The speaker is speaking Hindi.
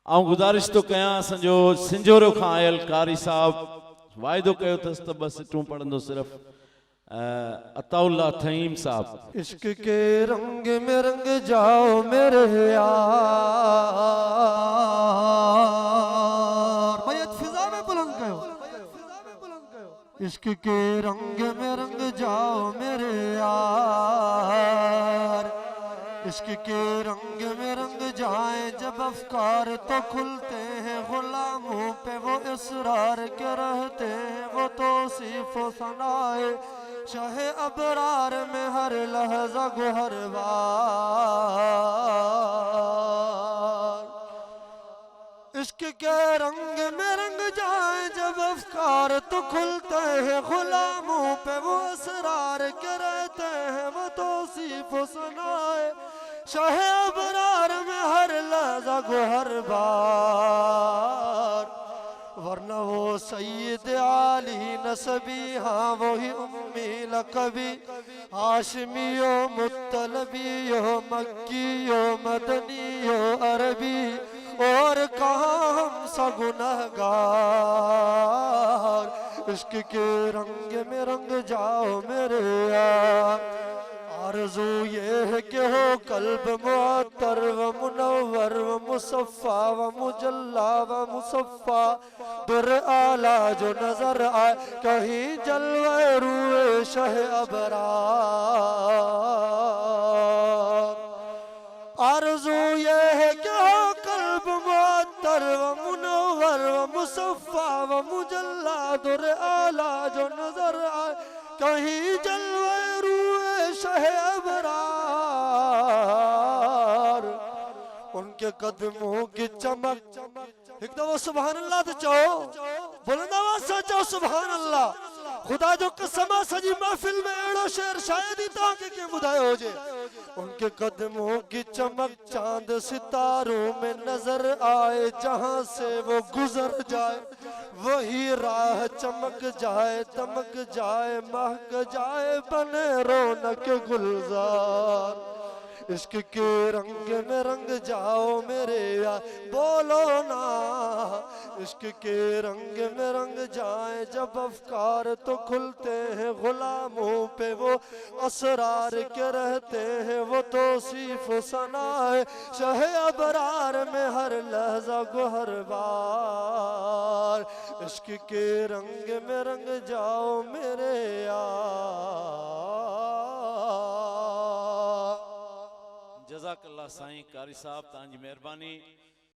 आऊं गुजारिश तो कयां असंजो सिंजोरो खां आयल कारी साहब वायदो कयो तस त बस टू पढ़ंदो सिर्फ अताउल्ला थईम साहब। इश्क के रंग में रंग जाओ मेरे यार, बैत फिजा में बुलंद कयो। इश्क के रंग में रंग जाओ मेरे यार, इश्क के रंग में रंग जाए जब अफकार तो खुलते हैं, गुलामों पे वो इसरार के रहते हैं, वो तौसीफ सनाए शाहे अबरार में हर लहजा गुहर बार। इश्क के रंग में रंग जाए जब अफकार तो खुलते हैं, गुलामों पे वो असरार के रहते हैं, वो तौसीफ सुनाए शाहे अबरार में हर लहजा गुहर बार। वरना वो सैयद आली नसबी, हाँ वही उम्मी लकबी, हाशमियो मुत्तलबियो मक्कियो मदनियो अरबी, और कहाँ हम सा गुनहगार। इश्क के रंग में रंग जाओ मेरे यार, आरज़ू ये है कि हो कल्ब मुअत्तर व मुनव्वर व मुसफ़ा व मुजल्ला व मुसफ़ा, दुर आला जो नजर आए कहीं जलवे रूए शह अबरार। आरज़ू ये है कि हो कल्ब मुअत्तर व मुनव्वर व मुसफ़ा व मुजल्ला, दुर आला जो नजर आए कहीं जलवे रूए शह अबरार। उनके कदमों की चमक, एक दफा सुभान अल्लाह तो चाहो, बुलंद आवाज़ से चाहो सुभान अल्लाह। खुदा जो कसम सजी महफिल में एड़ो शेर शायद ही ताके के बुधाए हो जे। उनके कदमों की चमक चांद सितारों में नजर आए, जहां से वो गुजर जाए वही राह चमक जाए, दमक जाए, महक जाए, बने रौनक गुलजार। इश्क के रंग में रंग जाओ मेरे यार, बोलो ना। इश्क के रंग में रंग जाए जब अफकार तो खुलते हैं, गुलामों पे वो असरार के रहते हैं, वो तौसीफ सनाए शाहे अबरार में हर लहजा गुहर बार। इश्क के रंग में रंग जाओ मेरे यार। जज़ाकल्लाह साईं कारी साहब, तव्हांजी मेहरबानी।